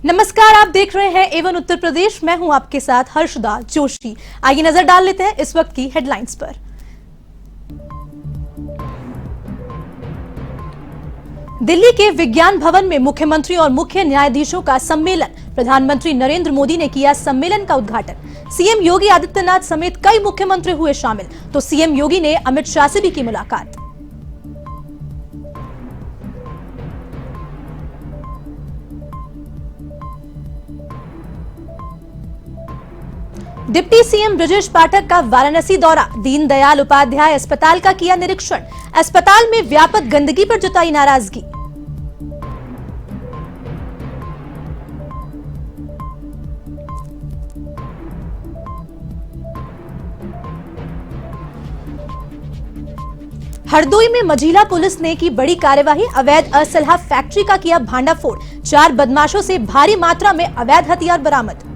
नमस्कार, आप देख रहे हैं एवन उत्तर प्रदेश। मैं हूं आपके साथ हर्षदा जोशी। आइए नजर डाल लेते हैं इस वक्त की हेडलाइंस पर। दिल्ली के विज्ञान भवन में मुख्यमंत्री और मुख्य न्यायाधीशों का सम्मेलन। प्रधानमंत्री नरेंद्र मोदी ने किया सम्मेलन का उद्घाटन। सीएम योगी आदित्यनाथ समेत कई मुख्यमंत्री हुए शामिल, तो सीएम योगी ने अमित शाह से भी की मुलाकात। डिप्टी सीएम ब्रजेश पाठक का वाराणसी दौरा। दीनदयाल उपाध्याय अस्पताल का किया निरीक्षण। अस्पताल में व्यापक गंदगी पर जताई नाराजगी। हरदोई में मझीला पुलिस ने की बड़ी कार्यवाही। अवैध असलहा फैक्ट्री का किया भांडाफोड़। 4 बदमाशों से भारी मात्रा में अवैध हथियार बरामद।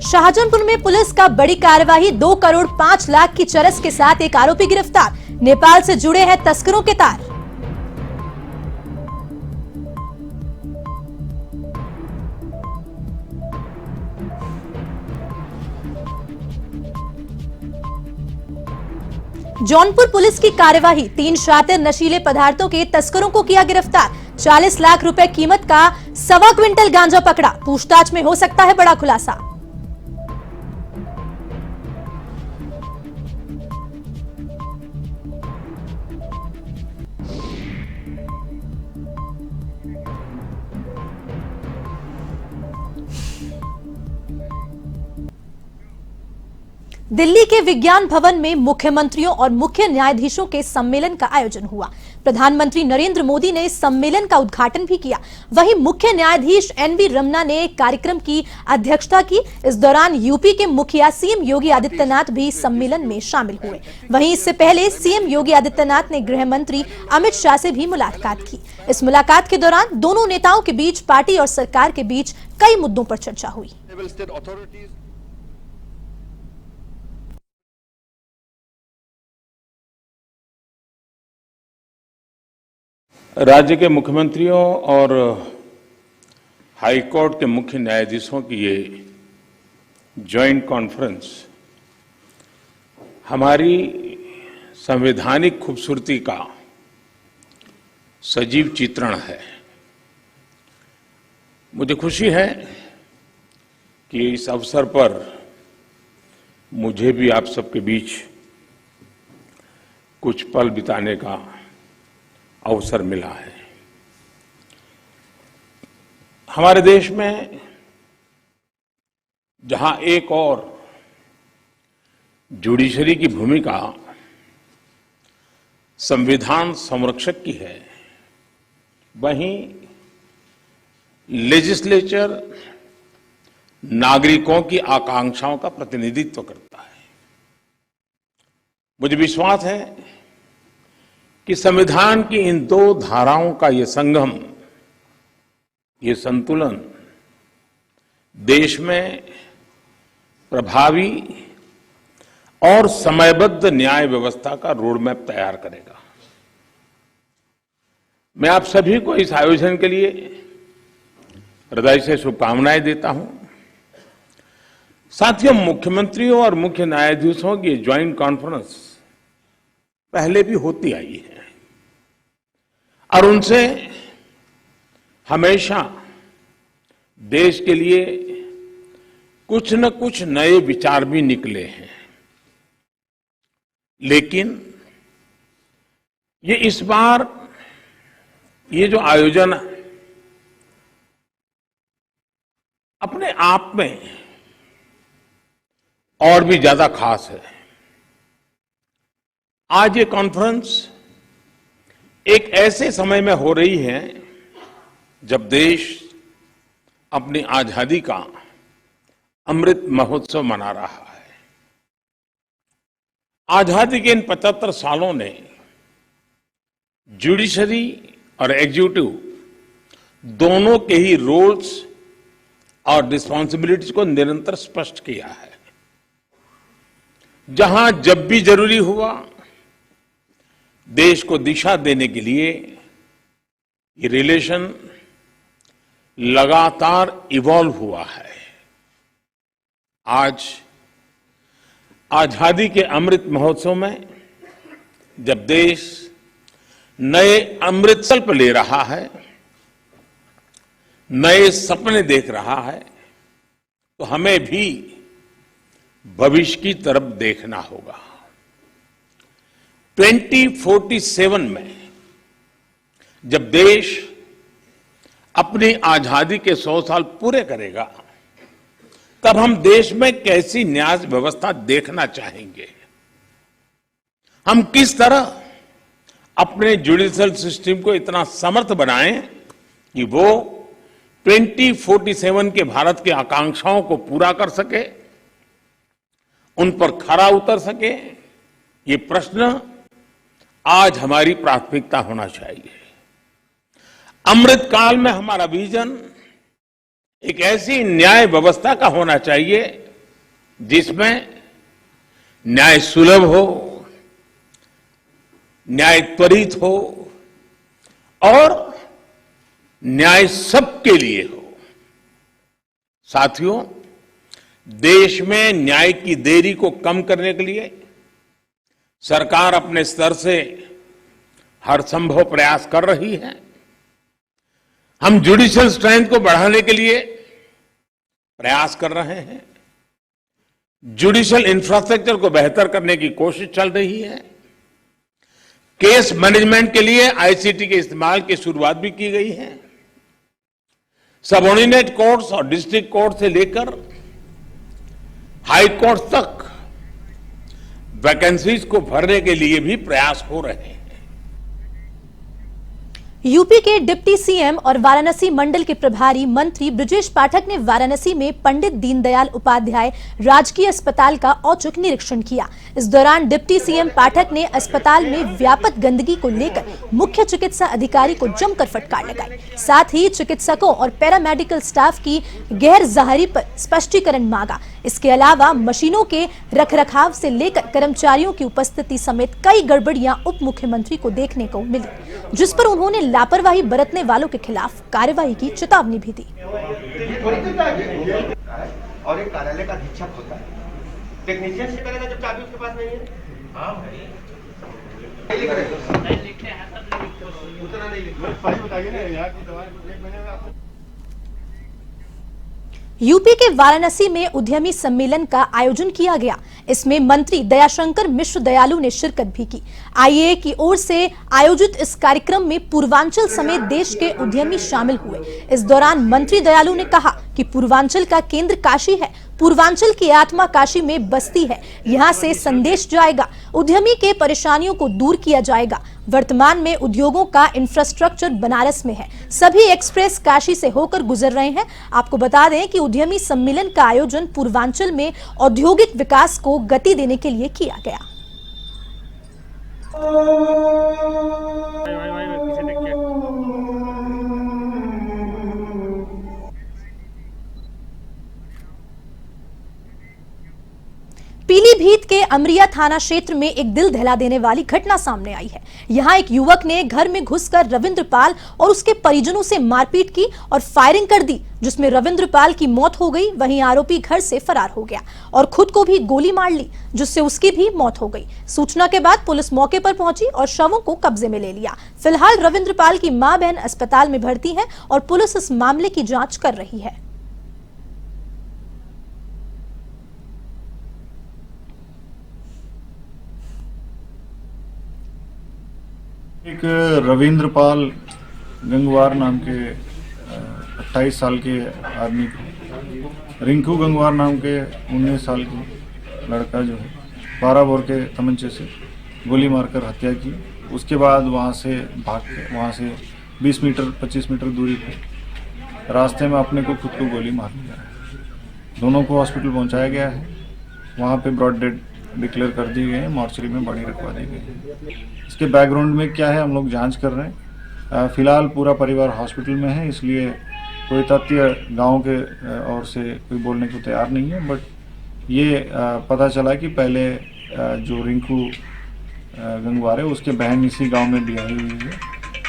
शाहजहांपुर में पुलिस का बड़ी कार्यवाही। 2 करोड़ 5 लाख की चरस के साथ एक आरोपी गिरफ्तार। नेपाल से जुड़े हैं तस्करों के तार। जौनपुर पुलिस की कार्यवाही। 3 शातिर नशीले पदार्थों के तस्करों को किया गिरफ्तार। 40 लाख रुपए कीमत का 1.25 क्विंटल गांजा पकड़ा। पूछताछ में हो सकता है बड़ा खुलासा। दिल्ली के विज्ञान भवन में मुख्यमंत्रियों और मुख्य न्यायाधीशों के सम्मेलन का आयोजन हुआ। प्रधानमंत्री नरेंद्र मोदी ने सम्मेलन का उद्घाटन भी किया। वहीं मुख्य न्यायाधीश एनवी रमन्ना ने कार्यक्रम की अध्यक्षता की। इस दौरान यूपी के मुखिया सीएम योगी आदित्यनाथ भी सम्मेलन में शामिल हुए। वहीं इससे पहले सीएम योगी आदित्यनाथ ने गृह मंत्री अमित शाह से भी मुलाकात की। इस मुलाकात के दौरान दोनों नेताओं के बीच पार्टी और सरकार के बीच कई मुद्दों पर चर्चा हुई। राज्य के मुख्यमंत्रियों और हाईकोर्ट के मुख्य न्यायाधीशों की ये जॉइंट कॉन्फ्रेंस हमारी संवैधानिक खूबसूरती का सजीव चित्रण है। मुझे खुशी है कि इस अवसर पर मुझे भी आप सबके बीच कुछ पल बिताने का अवसर मिला है। हमारे देश में जहां एक और जुडिशरी की भूमिका संविधान संरक्षक की है, वहीं लेजिस्लेचर नागरिकों की आकांक्षाओं का प्रतिनिधित्व करता है। मुझे विश्वास है कि संविधान की इन 2 धाराओं का ये संगम, ये संतुलन देश में प्रभावी और समयबद्ध न्याय व्यवस्था का रोडमैप तैयार करेगा। मैं आप सभी को इस आयोजन के लिए हृदय से शुभकामनाएं देता हूं। साथियों, मुख्यमंत्रियों और मुख्य न्यायाधीशों की ज्वाइंट कॉन्फ्रेंस पहले भी होती आई है और उनसे हमेशा देश के लिए कुछ न कुछ नए विचार भी निकले हैं। लेकिन ये इस बार ये जो आयोजन अपने आप में और भी ज्यादा खास है। आज ये कॉन्फ्रेंस एक ऐसे समय में हो रही है जब देश अपनी आजादी का अमृत महोत्सव मना रहा है। आजादी के इन 75 सालों ने जुडिशरी और एग्जीक्यूटिव दोनों के ही रोल्स और रिस्पॉन्सिबिलिटीज को निरंतर स्पष्ट किया है। जहां जब भी जरूरी हुआ देश को दिशा देने के लिए ये रिलेशन लगातार इवॉल्व हुआ है। आज आजादी के अमृत महोत्सव में जब देश नए अमृत संकल्प ले रहा है, नए सपने देख रहा है, तो हमें भी भविष्य की तरफ देखना होगा। 2047 में जब देश अपनी आजादी के 100 साल पूरे करेगा, तब हम देश में कैसी न्याय व्यवस्था देखना चाहेंगे। हम किस तरह अपने जुडिशियल सिस्टम को इतना समर्थ बनाएं कि वो 2047 के भारत की आकांक्षाओं को पूरा कर सके, उन पर खरा उतर सके। ये प्रश्न आज हमारी प्राथमिकता होना चाहिए। अमृत काल में हमारा विजन एक ऐसी न्याय व्यवस्था का होना चाहिए जिसमें न्याय सुलभ हो, न्याय त्वरित हो और न्याय सबके लिए हो। साथियों, देश में न्याय की देरी को कम करने के लिए सरकार अपने स्तर से हर संभव प्रयास कर रही है। हम जुडिशियल स्ट्रेंथ को बढ़ाने के लिए प्रयास कर रहे हैं। जुडिशियल इंफ्रास्ट्रक्चर को बेहतर करने की कोशिश चल रही है। केस मैनेजमेंट के लिए आईसीटी के इस्तेमाल की शुरुआत भी की गई है। सबऑर्डिनेट कोर्ट्स और डिस्ट्रिक्ट कोर्ट से लेकर हाई कोर्ट तक वैकेंसीज को भरने के लिए भी प्रयास हो रहे हैं। यूपी के डिप्टी सीएम और वाराणसी मंडल के प्रभारी मंत्री ब्रजेश पाठक ने वाराणसी में पंडित दीनदयाल उपाध्याय राजकीय अस्पताल का औचक निरीक्षण किया। इस दौरान डिप्टी सीएम पाठक ने अस्पताल में व्यापक गंदगी को लेकर मुख्य चिकित्सा अधिकारी को जमकर फटकार लगाई। साथ ही चिकित्सकों और पैरामेडिकल स्टाफ की गैरहाजिरी पर स्पष्टीकरण मांगा। इसके अलावा मशीनों के रखरखाव से लेकर कर्मचारियों की उपस्थिति समेत कई गड़बड़ियां उप मुख्यमंत्री को देखने को मिली, जिस पर उन्होंने लापरवाही बरतने वालों के खिलाफ कार्रवाई की चेतावनी भी दी। और एक कार्यालय का अधीक्षक होता है, टेक्नीशियन से करेगा जब चाबी उसके पास नहीं है। हाँ भाई, नहीं लिखते हैं तब उतना नहीं लिखते। सही बताइए ना, यहाँ की दवा 1 महीने में आपको। यूपी के वाराणसी में उद्यमी सम्मेलन का आयोजन किया गया। इसमें मंत्री दयाशंकर मिश्र दयालु ने शिरकत भी की। आईएए की ओर से आयोजित इस कार्यक्रम में पूर्वांचल समेत देश के उद्यमी शामिल हुए। इस दौरान मंत्री दयालु ने कहा कि पूर्वांचल का केंद्र काशी है, पूर्वांचल की आत्मा काशी में बसती है। यहाँ से संदेश जाएगा, उद्यमी के परेशानियों को दूर किया जाएगा। वर्तमान में उद्योगों का इंफ्रास्ट्रक्चर बनारस में है, सभी एक्सप्रेस काशी से होकर गुजर रहे हैं। आपको बता दें कि उद्यमी सम्मेलन का आयोजन पूर्वांचल में औद्योगिक विकास को गति देने के लिए किया गया। पीलीभीत के अमरिया थाना क्षेत्र में एक दिल दहला देने वाली घटना सामने आई है। यहां एक युवक ने घर में घुसकर रविंद्रपाल और उसके परिजनों से मारपीट की और फायरिंग कर दी, जिसमें रविंद्रपाल की मौत हो गई। वहीं आरोपी घर से फरार हो गया और खुद को भी गोली मार ली, जिससे उसकी भी मौत हो गई। सूचना के बाद पुलिस मौके पर पहुंची और शवों को कब्जे में ले लिया। फिलहाल रविंद्रपाल की मां बहन अस्पताल में भर्ती है और पुलिस इस मामले की जांच कर रही है। एक रविंद्रपाल गंगवार नाम के 28 साल के आदमी को, रिंकू गंगवार नाम के 19 साल की लड़का जो है 12 बोर के तमंचे से गोली मारकर हत्या की। उसके बाद वहाँ से भाग के वहाँ से 20 मीटर 25 मीटर दूरी पे रास्ते में अपने को खुद को गोली मार लिया है। दोनों को हॉस्पिटल पहुँचाया गया है। वहाँ पे ब्रॉड डेड डिक्लेयर कर दिए गए हैं, मॉर्चरी में बॉडी रखवा दी गई है। इसके बैकग्राउंड में क्या है हम लोग जांच कर रहे हैं। फिलहाल पूरा परिवार हॉस्पिटल में है, इसलिए कोई तथ्य गांव के ओर से कोई बोलने को तैयार नहीं है। बट ये पता चला कि पहले जो रिंकू गंगवार है, उसके बहन इसी गांव में भी आई हुई है,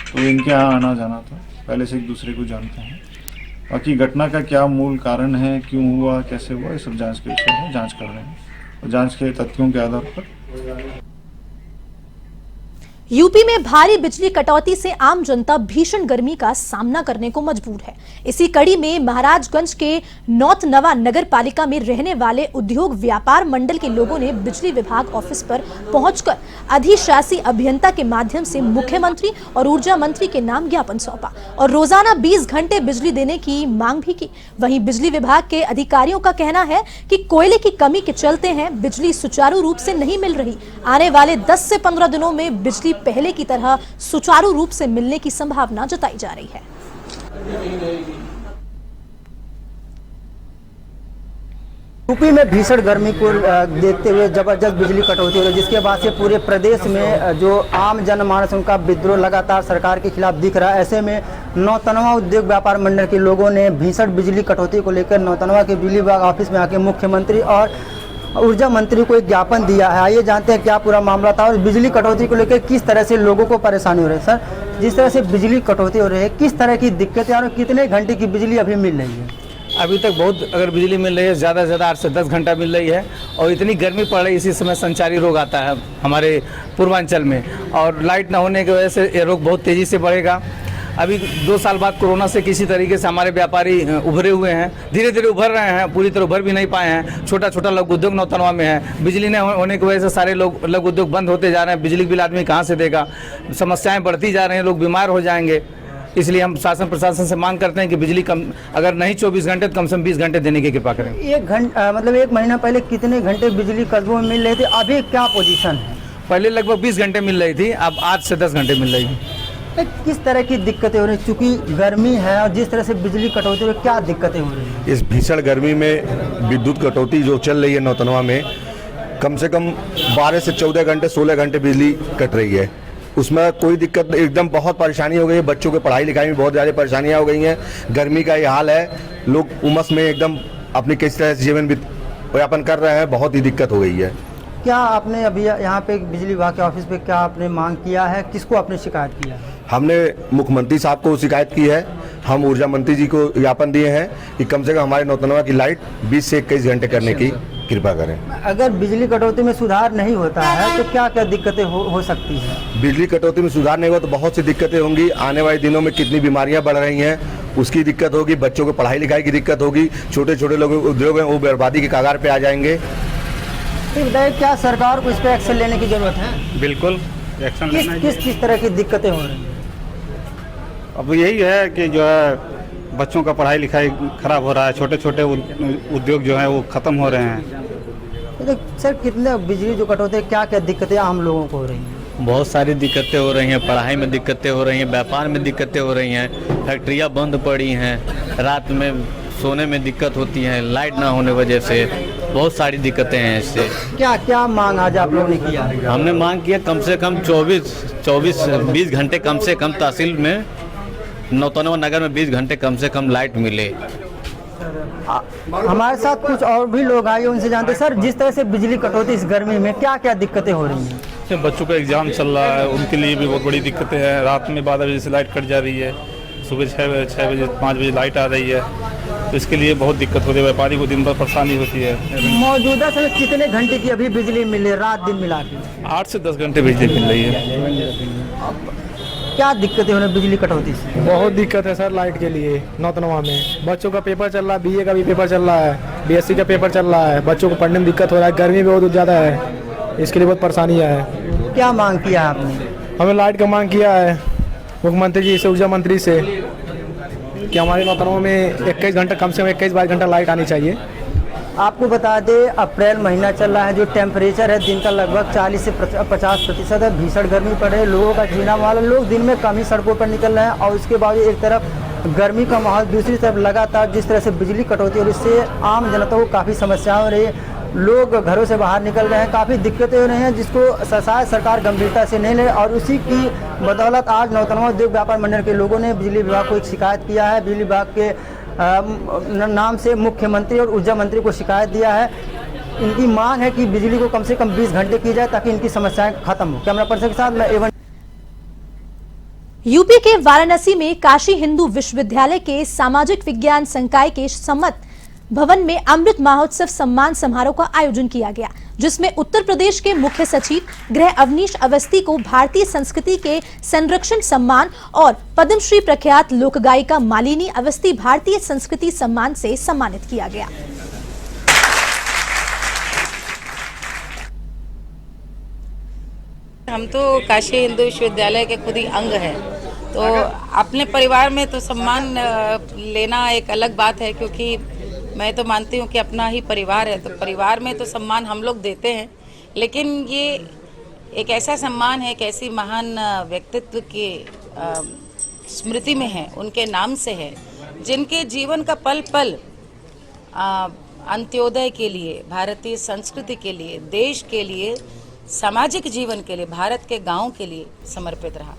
तो इनके यहाँ आना जाना था, पहले से एक दूसरे को जानते हैं। बाकी घटना का क्या मूल कारण है, क्यों हुआ, कैसे हुआ, ये सब जांच के विषय में जांच कर रहे हैं और जांच के तथ्यों के आधार पर। यूपी में भारी बिजली कटौती से आम जनता भीषण गर्मी का सामना करने को मजबूर है। इसी कड़ी में महाराजगंज के नौतनवा नगर पालिका में रहने वाले उद्योग व्यापार मंडल के लोगों ने बिजली विभाग ऑफिस पर पहुंचकर अधिशासी अभियंता के माध्यम से मुख्यमंत्री और ऊर्जा मंत्री के नाम ज्ञापन सौंपा और रोजाना 20 घंटे बिजली देने की मांग भी की। वहीं बिजली विभाग के अधिकारियों का कहना है कि कोयले की कमी के चलते हैं बिजली सुचारू रूप से नहीं मिल रही। आने वाले 10 से 15 दिनों में बिजली पहले की तरह सुचारू रूप से मिलने की संभावना जताई जा रही है। यूपी में भीषण गर्मी को देखते हुए जबरदस्त बिजली कटौती हो रही है, जिसके बाद से पूरे प्रदेश में जो आम जनमानस उनका विद्रोह लगातार सरकार के खिलाफ दिख रहा है। ऐसे में नौतनवा उद्योग व्यापार मंडल के लोगों ने भीषण बिजली कटौती को लेकर नौतनवा के बिजली विभाग ऑफिस में आके मुख्यमंत्री और ऊर्जा मंत्री को एक ज्ञापन दिया है। आइए जानते हैं क्या पूरा मामला था और बिजली कटौती को लेकर किस तरह से लोगों को परेशानी हो रही है। सर, जिस तरह से बिजली कटौती हो रही है, किस तरह की दिक्कतें और कितने घंटे की बिजली अभी मिल रही है? अभी तक बहुत अगर बिजली मिल रही है, ज़्यादा से ज़्यादा 8 से 10 घंटा मिल रही है और इतनी गर्मी पड़ रही है, इसी समय संचारी रोग आता है हमारे पूर्वांचल में और लाइट ना होने की वजह से ये रोग बहुत तेज़ी से बढ़ेगा। अभी 2 साल बाद कोरोना से किसी तरीके से हमारे व्यापारी उभरे हुए हैं, धीरे धीरे उभर रहे हैं, पूरी तरह उभर भी नहीं पाए हैं। छोटा छोटा लघु उद्योग नौतनवा में है, बिजली न होने की वजह से सारे लोग लघु उद्योग बंद होते जा रहे हैं। बिजली बिल आदमी कहाँ से देगा, समस्याएं बढ़ती जा रही हैं, लोग बीमार हो जाएंगे। इसलिए हम शासन प्रशासन से मांग करते हैं कि बिजली कम अगर नहीं 24 घंटे तो कम से कम 20 घंटे देने की कृपा करें। मतलब 1 महीना पहले कितने घंटे बिजली कस्बों में मिल रही थी, अभी क्या पोजीशन है? पहले लगभग 20 घंटे मिल रही थी, अब 8 से 10 घंटे मिल रही है। किस तरह की दिक्कतें हो रही हैं? चूँकि गर्मी है और जिस तरह से बिजली कटौती हो रही है, क्या दिक्कतें हो रही हैं? इस भीषण गर्मी में विद्युत कटौती जो चल रही है नौतनवा में, कम से कम 12 से 14 घंटे 16 घंटे बिजली कट रही है। उसमें कोई दिक्कत नहीं, एकदम बहुत परेशानी हो गई है। बच्चों के पढ़ाई लिखाई में बहुत ज़्यादा परेशानियाँ हो गई हैं। गर्मी का ये हाल है, लोग उमस में एकदम अपनी किस तरह से जीवन यापन कर रहे हैं, बहुत ही दिक्कत हो गई है। क्या आपने अभी यहाँ पे बिजली विभाग के ऑफिस पे क्या आपने मांग किया है, किसको आपने शिकायत किया है? हमने मुख्यमंत्री साहब को शिकायत की है, हम ऊर्जा मंत्री जी को ज्ञापन दिए हैं कि कम से कम हमारे नौतनवा की लाइट 20 से 21 घंटे करने की कृपा करें। अगर बिजली कटौती में सुधार नहीं होता है तो क्या क्या दिक्कतें हो सकती हैं? बिजली कटौती में सुधार नहीं हुआ तो बहुत सी दिक्कतें होंगी। आने वाले दिनों में कितनी बीमारियां बढ़ रही हैं उसकी दिक्कत होगी, बच्चों को पढ़ाई लिखाई की दिक्कत होगी, छोटे छोटे लोग उद्योग हैं वो बर्बादी के कगार पे आ जाएंगे। बताइए, क्या सरकार को इस पर एक्शन लेने की जरूरत है? बिल्कुल एक्शन लेना है। किस तरह की दिक्कतें हो रही हैं? अब यही है कि जो है बच्चों का पढ़ाई लिखाई खराब हो रहा है, छोटे छोटे उद्योग जो है वो ख़त्म हो रहे हैं। तो सर, कितने बिजली जो कटौती, क्या क्या दिक्कतें आम लोगों को हो रही हैं? बहुत सारी दिक्कतें हो रही हैं, पढ़ाई में दिक्कतें हो रही हैं, व्यापार में दिक्कतें हो रही हैं, फैक्ट्रियां बंद पड़ी हैं, रात में सोने में दिक्कत होती है, लाइट ना होने वजह से बहुत सारी दिक्कतें हैं। इससे क्या क्या मांग आज आप लोगों ने किया? हमने मांग किया कम से कम 20 घंटे कम से कम तहसील में नौतनवा नगर में 20 घंटे कम से कम लाइट मिले। हमारे साथ कुछ और भी लोग आए, उनसे जानते हैं। सर, जिस तरह से बिजली कटौती इस गर्मी में क्या क्या दिक्कतें हो रही हैं? बच्चों का एग्जाम चल रहा है, उनके लिए भी बहुत बड़ी दिक्कतें हैं। रात में 12 बजे से लाइट कट जा रही है, सुबह 6 बजे 5 बजे लाइट आ रही है, तो इसके लिए बहुत दिक्कत हो रही है। व्यापारी को दिन भर परेशानी होती है। मौजूदा समय कितने घंटे की अभी बिजली मिल रही है, रात दिन मिला के? 8 से 10 घंटे बिजली मिल रही है। क्या दिक्कतें हो रही बिजली कटौती से? बहुत दिक्कत है सर लाइट के लिए। नौतनवा में बच्चों का पेपर चल रहा है, बीए का भी पेपर चल रहा है, बीएससी का पेपर चल रहा है, बच्चों को पढ़ने में दिक्कत हो रहा है, गर्मी बहुत ज़्यादा है, इसके लिए बहुत परेशानियाँ है। क्या मांग किया आपने? हमें लाइट का मांग किया है मुख्यमंत्री जी से, ऊर्जा मंत्री से, कि हमारे नौतनवा में 21 घंटा कम से कम 21-22 घंटा लाइट आनी चाहिए। आपको बता दें, अप्रैल महीना चल रहा है, जो टेम्परेचर है दिन का लगभग 40 से 50% है। भीषण गर्मी पड़ रही है, लोगों का जीना वाला, लोग दिन में कम ही सड़कों पर निकल रहे हैं और उसके बावजूद एक तरफ गर्मी का माहौल, दूसरी तरफ लगातार जिस तरह से बिजली कटौती और इससे आम जनता को काफ़ी समस्या हो रही है। लोग घरों से बाहर निकल रहे हैं, काफ़ी दिक्कतें हो रही हैं, जिसको शायद सरकार गंभीरता से नहीं ले। और उसी की बदौलत आज नौतनवा उद्योग व्यापार मंडल के लोगों ने बिजली विभाग को एक शिकायत किया है। बिजली विभाग के नाम से मुख्यमंत्री और ऊर्जा मंत्री को शिकायत दिया है। इनकी मांग है कि बिजली को कम से कम 20 घंटे की जाए ताकि इनकी समस्याएं खत्म हो। कैमरा पर्सन के साथ मैं एवन। यूपी के वाराणसी में काशी हिंदू विश्वविद्यालय के सामाजिक विज्ञान संकाय के सम्मत भवन में अमृत महोत्सव सम्मान समारोह का आयोजन किया गया, जिसमें उत्तर प्रदेश के मुख्य सचिव गृह अवनीश अवस्थी को भारतीय संस्कृति के संरक्षण सम्मान और पद्मश्री प्रख्यात लोक गायिका मालिनी अवस्थी भारतीय संस्कृति सम्मान से सम्मानित किया गया। हम तो काशी हिंदू विश्वविद्यालय के खुद ही अंग हैं, तो अपने परिवार में तो सम्मान लेना एक अलग बात है, क्योंकि मैं तो मानती हूँ कि अपना ही परिवार है, तो परिवार में तो सम्मान हम लोग देते हैं, लेकिन ये एक ऐसा सम्मान है, एक ऐसी महान व्यक्तित्व के स्मृति में है, उनके नाम से है, जिनके जीवन का पल पल अंत्योदय के लिए, भारतीय संस्कृति के लिए, देश के लिए, सामाजिक जीवन के लिए, भारत के गांव के लिए समर्पित रहा।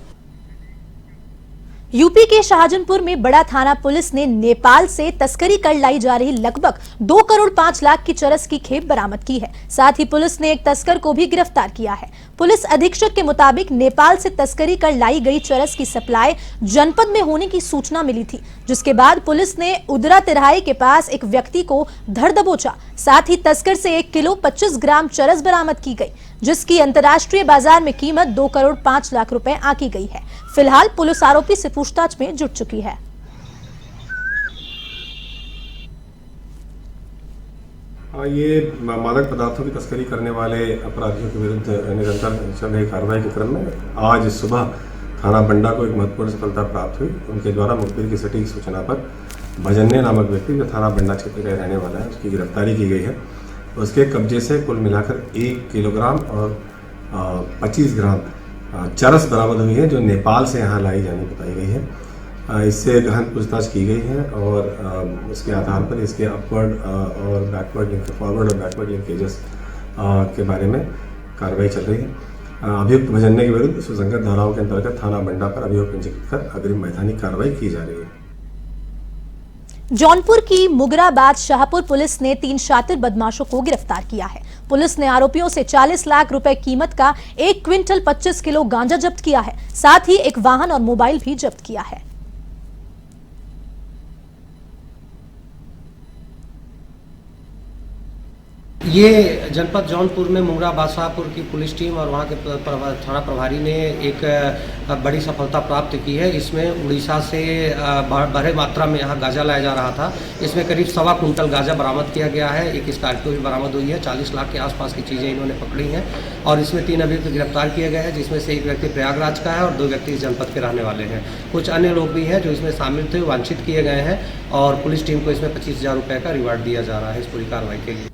यूपी के शाहजहांपुर में बड़ा थाना पुलिस ने नेपाल से तस्करी कर लाई जा रही लगभग 2 करोड़ 5 लाख की चरस की खेप बरामद की है। साथ ही पुलिस ने एक तस्कर को भी गिरफ्तार किया है। पुलिस अधीक्षक के मुताबिक नेपाल से तस्करी कर लाई गई चरस की सप्लाई जनपद में होने की सूचना मिली थी, जिसके बाद पुलिस ने उदरा तिराही के पास एक व्यक्ति को धर दबोचा। साथ ही तस्कर से 1 किलो 25 ग्राम चरस बरामद की गई, जिसकी अंतर्राष्ट्रीय बाजार में कीमत 2 करोड़ 5 लाख रुपए आंकी गई है। फिलहाल पुलिस आरोपी से पूछताछ में जुट चुकी है। ये मादक पदार्थों की तस्करी करने वाले अपराधियों के विरुद्ध निरंतर चल रही कार्रवाई के क्रम में आज सुबह थाना बंडा को एक महत्वपूर्ण सफलता प्राप्त हुई। उनके द्वारा मुखबिर की सटीक सूचना पर भजन्य नामक व्यक्ति जो थाना बंडा क्षेत्र का रहने वाला है, उसकी गिरफ्तारी की गई है। उसके कब्जे से कुल मिलाकर 1 किलोग्राम और 25 ग्राम चरस बरामद हुई है, जो नेपाल से यहाँ लाई जानी बताई गई है। इससे गहन पूछताछ की गई है और उसके आधार पर इसके अपवर्ड और बैकवर्ड लिंक, फॉरवर्ड और बैकवर्ड लिंकेजेस के बारे में कार्रवाई चल रही है। अभियुक्त भजन्य के विरुद्ध सुसंगत धाराओं के अंतर्गत थाना बंडा पर अभियोग पंजीकृत कर अग्रिम वैधानिक कार्रवाई की जा रही है। जौनपुर की मुगराबाद शाहपुर पुलिस ने 3 शातिर बदमाशों को गिरफ्तार किया है। पुलिस ने आरोपियों से 40 लाख रुपए कीमत का 1 क्विंटल 25 किलो गांजा जब्त किया है। साथ ही एक वाहन और मोबाइल भी जब्त किया है। ये जनपद जौनपुर में मुगराबाद शाहपुर की पुलिस टीम और वहाँ के थाना प्रभारी ने एक बड़ी सफलता प्राप्त की है। इसमें उड़ीसा से बड़े मात्रा में यहाँ गांजा लाया जा रहा था। इसमें करीब 1.25 कुंटल गांजा बरामद किया गया है। एक स्कॉर्पियो भी बरामद हुई है। 40 लाख के आसपास की चीज़ें इन्होंने पकड़ी हैं और इसमें 3 अभियुक्त गिरफ्तार किए गए हैं, जिसमें से एक व्यक्ति प्रयागराज का है और 2 व्यक्ति इस जनपद के रहने वाले हैं। कुछ अन्य लोग भी हैं जो इसमें शामिल थे, वांछित किए गए हैं और पुलिस टीम को इसमें 25,000 रुपये का रिवार्ड दिया जा रहा है इस पूरी कार्रवाई के लिए।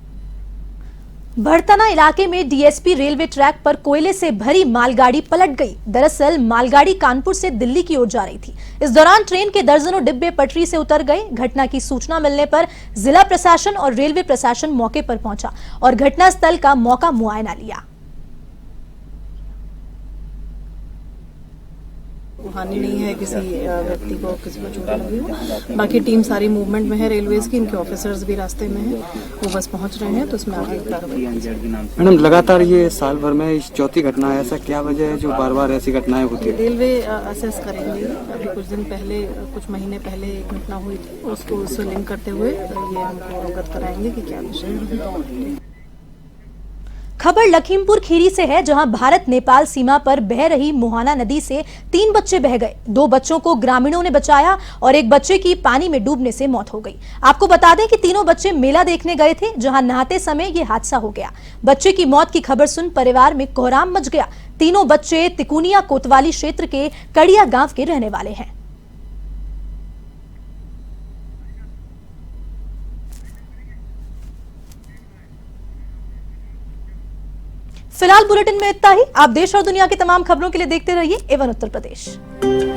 भड़तना इलाके में डीएसपी रेलवे ट्रैक पर कोयले से भरी मालगाड़ी पलट गई। दरअसल मालगाड़ी कानपुर से दिल्ली की ओर जा रही थी। इस दौरान ट्रेन के दर्जनों डिब्बे पटरी से उतर गए। घटना की सूचना मिलने पर जिला प्रशासन और रेलवे प्रशासन मौके पर पहुंचा और घटनास्थल का मौका मुआयना लिया। हानि नहीं है किसी व्यक्ति को, किसी को चोट लगी हो। बाकी टीम सारी मूवमेंट में है रेलवेज की, इनके ऑफिसर्स भी रास्ते में हैं, वो बस पहुंच रहे हैं, तो उसमें आगे कार्रवाई की जाएगी। मैडम, लगातार ये साल भर में इस चौथी घटना है, ऐसा क्या वजह है जो बार बार ऐसी घटनाएं होती है? रेलवे असेस करेंगे। अभी कुछ दिन पहले, कुछ महीने पहले एक घटना हुई थी, उसको उससे लिंक करते हुए ये हमको अवगत कराएंगे कि क्या विषय है। खबर लखीमपुर खीरी से है, जहां भारत नेपाल सीमा पर बह रही मुहाना नदी से 3 बच्चे बह गए। 2 बच्चों को ग्रामीणों ने बचाया और एक बच्चे की पानी में डूबने से मौत हो गई। आपको बता दें कि तीनों बच्चे मेला देखने गए थे, जहां नहाते समय ये हादसा हो गया। बच्चे की मौत की खबर सुन परिवार में कोहराम मच गया। तीनों बच्चे तिकुनिया कोतवाली क्षेत्र के कड़िया गांव के रहने वाले हैं। फिलहाल बुलेटिन में इतना ही। आप देश और दुनिया की तमाम खबरों के लिए देखते रहिए एवन उत्तर प्रदेश।